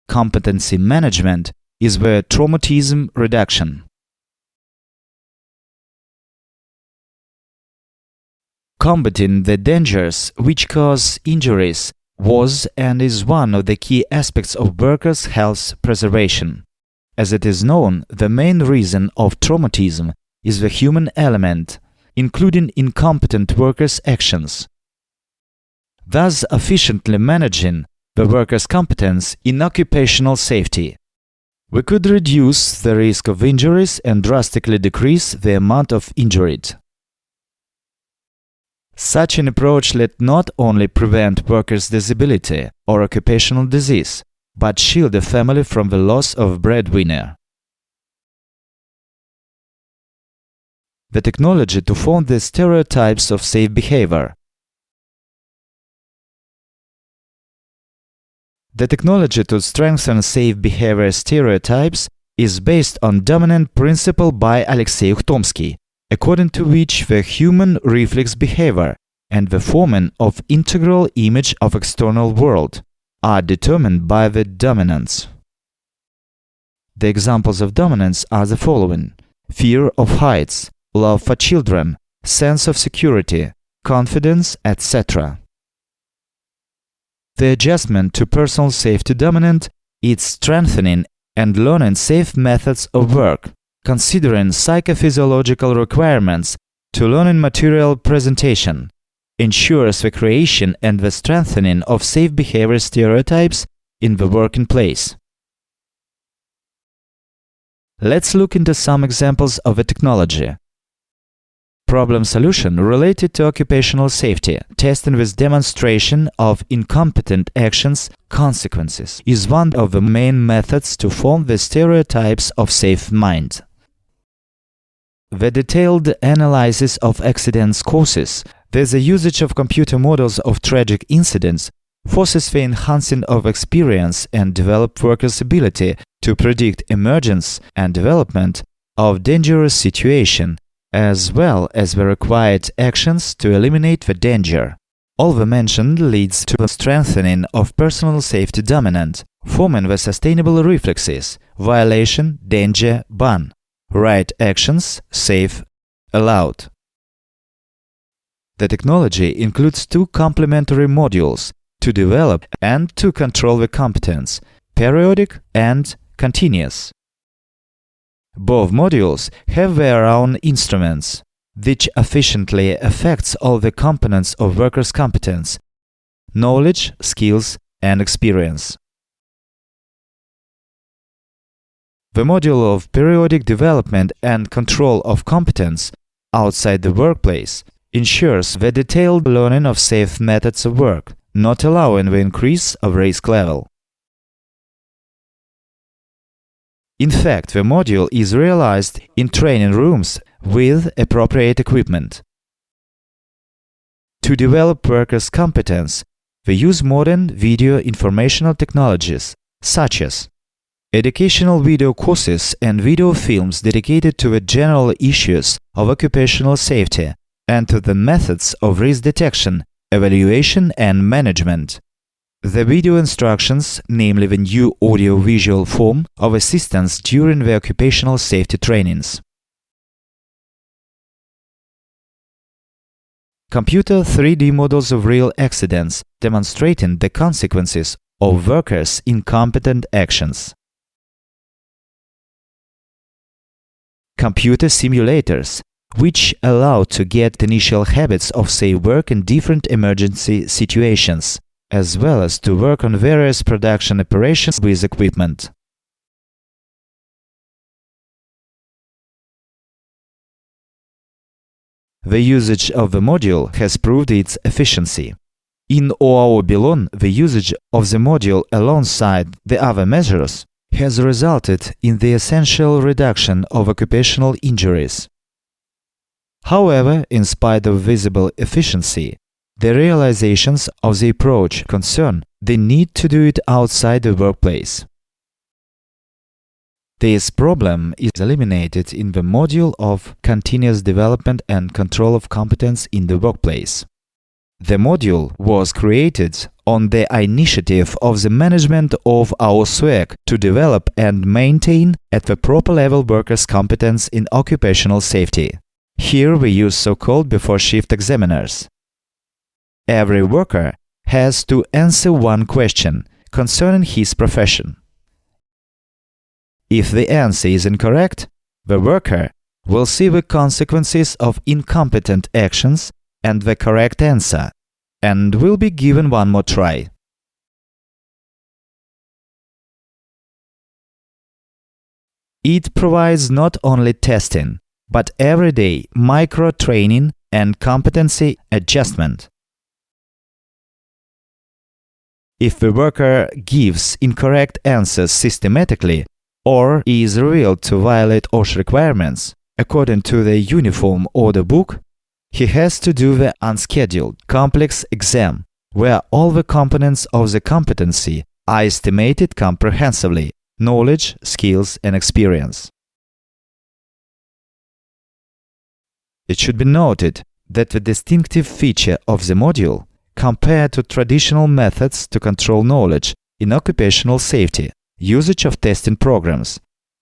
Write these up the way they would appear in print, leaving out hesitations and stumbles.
competency management is the traumatism reduction. Combating the dangers which cause injuries was and is one of the key aspects of workers' health preservation. As it is known, the main reason of traumatism is the human element, including incompetent workers' actions. Thus, efficiently managing the workers' competence in occupational safety, we could reduce the risk of injuries and drastically decrease the amount of injured. Such an approach will not only prevent workers' disability or occupational disease, but shield the family from the loss of breadwinner. The technology to form the stereotypes of safe behavior. The technology to strengthen safe behavior stereotypes is based on dominant principle by Alexei Ukhtomsky, according to which the human reflex behavior and the forming of integral image of external world are determined by the dominance. The examples of dominance are the following: fear of heights, love for children, sense of security, confidence, etc. The adjustment to personal safety dominant is strengthening and learning safe methods of work, considering psychophysiological requirements to learning material presentation, ensures the creation and the strengthening of safe behavior stereotypes in the working place. Let's look into some examples of the technology. Problem solution related to occupational safety, testing with demonstration of incompetent actions consequences, is one of the main methods to form the stereotypes of safe mind. The detailed analysis of accidents causes, the usage of computer models of tragic incidents, forces the enhancing of experience and develop workers' ability to predict emergence and development of dangerous situation, as well as the required actions to eliminate the danger. All the mentioned leads to a strengthening of personal safety dominant, forming the sustainable reflexes: violation, danger, ban, right actions, safe, allowed. The technology includes two complementary modules to develop and to control the competence: periodic and continuous. Both modules have their own instruments, which efficiently affects all the components of workers' competence: knowledge, skills, and experience. The module of periodic development and control of competence outside the workplace ensures the detailed learning of safe methods of work, not allowing the increase of risk level. In fact, the module is realized in training rooms with appropriate equipment. To develop workers' competence, we use modern video informational technologies, such as educational video courses and video films dedicated to the general issues of occupational safety and to the methods of risk detection, evaluation, and management. The video instructions, namely the new audio-visual form of assistance during the occupational safety trainings. Computer 3D models of real accidents, demonstrating the consequences of workers' incompetent actions. Computer simulators, which allow to get initial habits of safe work in different emergency situations, as well as to work on various production operations with equipment. The usage of the module has proved its efficiency. In OAO Belon, the usage of the module alongside the other measures has resulted in the essential reduction of occupational injuries. However, in spite of visible efficiency, the realizations of the approach concern the need to do it outside the workplace. This problem is eliminated in the module of continuous development and control of competence in the workplace. The module was created on the initiative of the management of our SWEC to develop and maintain at the proper level workers' competence in occupational safety. Here we use so-called before-shift examiners. Every worker has to answer one question concerning his profession. If the answer is incorrect, the worker will see the consequences of incompetent actions and the correct answer, and will be given one more try. It provides not only testing, but everyday micro-training and competency adjustment. If the worker gives incorrect answers systematically or is revealed to violate OSHA requirements according to the Uniform Order Book, he has to do the unscheduled complex exam, where all the components of the competency are estimated comprehensively: knowledge, skills, and experience. It should be noted that the distinctive feature of the module, compared to traditional methods to control knowledge in occupational safety, usage of testing programs,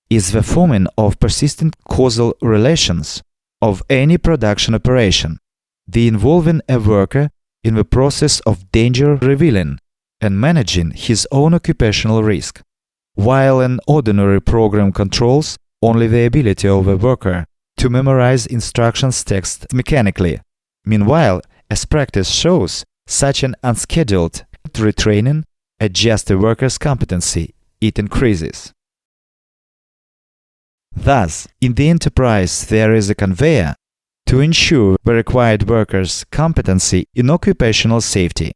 is the forming of persistent causal relations of any production operation, the involving a worker in the process of danger revealing and managing his own occupational risk, while an ordinary program controls only the ability of a worker to memorize instructions text mechanically. Meanwhile, as practice shows, such an unscheduled retraining adjusts the worker's competency, it increases. Thus, in the enterprise there is a conveyor to ensure the required worker's competency in occupational safety.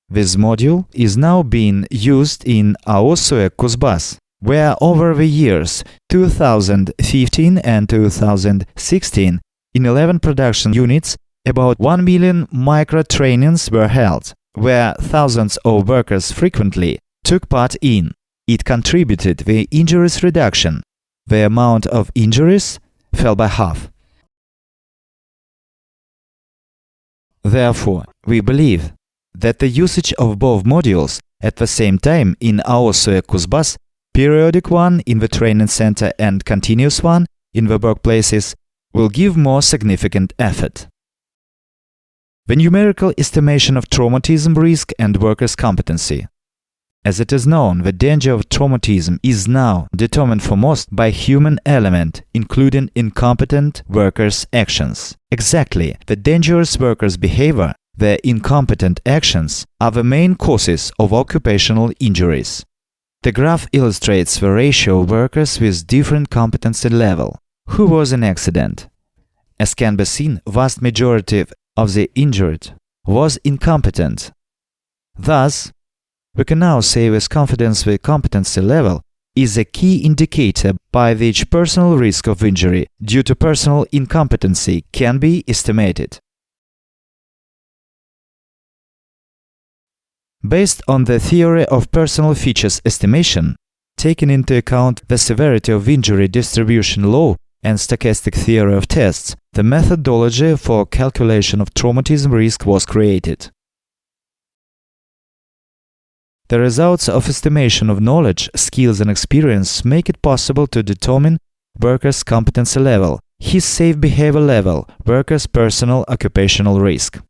This module is now being used in our SWEC Kuzbasс, where over the years 2015 and 2016, in 11 production units, about 1 million micro-trainings were held, where thousands of workers frequently took part in. It contributed to the injuries reduction. The amount of injuries fell by half. Therefore, we believe that the usage of both modules at the same time in our SWEC Kuzbasс, periodic one in the training center and continuous one in the workplaces, will give more significant effort. The numerical estimation of traumatism risk and workers' competency. As it is known, the danger of traumatism is now determined foremost by human element, including incompetent workers' actions. Exactly, the dangerous workers' behavior, their incompetent actions, are the main causes of occupational injuries. The graph illustrates the ratio of workers with different competency level who was in accident. As can be seen, vast majority of the injured was incompetent. Thus, we can now say with confidence the competency level is a key indicator by which personal risk of injury due to personal incompetency can be estimated. Based on the theory of personal features estimation, taking into account the severity of injury distribution law and stochastic theory of tests, the methodology for calculation of traumatism risk was created. The results of estimation of knowledge, skills and experience make it possible to determine workers' competency level, his safe behavior level, workers' personal occupational risk.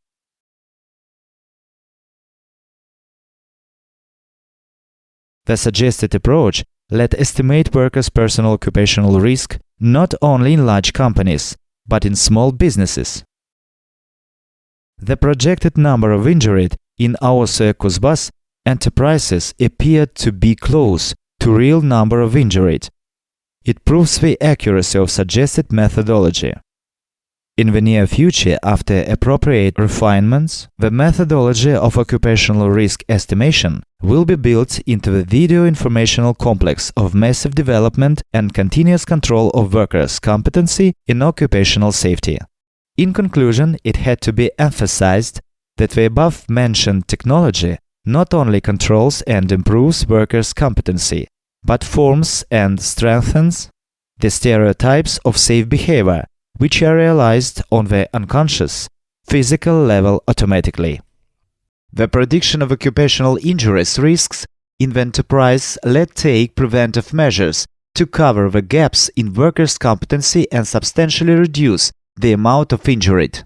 The suggested approach let estimate workers' personal occupational risk not only in large companies, but in small businesses. The projected number of injured in our SWEC Kuzbasс enterprises appeared to be close to real number of injured. It proves the accuracy of suggested methodology. In the near future, after appropriate refinements, the methodology of occupational risk estimation will be built into the video informational complex of massive development and continuous control of workers' competency in occupational safety. In conclusion, it had to be emphasized that the above-mentioned technology not only controls and improves workers' competency, but forms and strengthens the stereotypes of safe behavior, which are realized on the unconscious, physical level automatically. The prediction of occupational injuries risks in the enterprise led take preventive measures to cover the gaps in workers' competency and substantially reduce the amount of injured.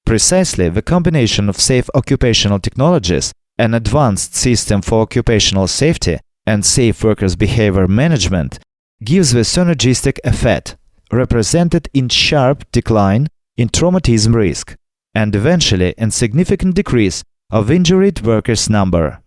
Precisely, the combination of safe occupational technologies, an advanced system for occupational safety, and safe workers' behavior management gives the synergistic effect, represented in sharp decline in traumatism risk, and eventually in significant decrease of injured workers' number.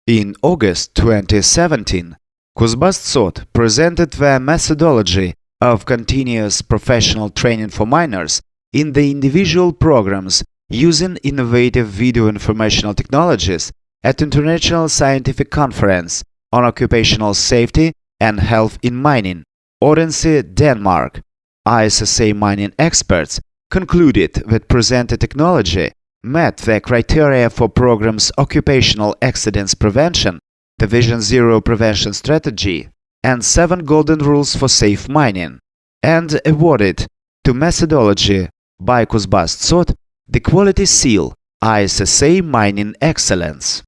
In August 2017, Kuzbasс ЦОТ presented the methodology of continuous professional training for miners in the individual programs using innovative video informational technologies at International Scientific Conference on Occupational Safety and Health in Mining, Odense, Denmark. ISSA mining experts concluded that presented technology met the criteria for programs Occupational Accidents Prevention, the Vision Zero Prevention Strategy, and 7 Golden Rules for Safe Mining, and awarded to methodology by Kuzbasс ЦОТ the Quality Seal ISSA Mining Excellence.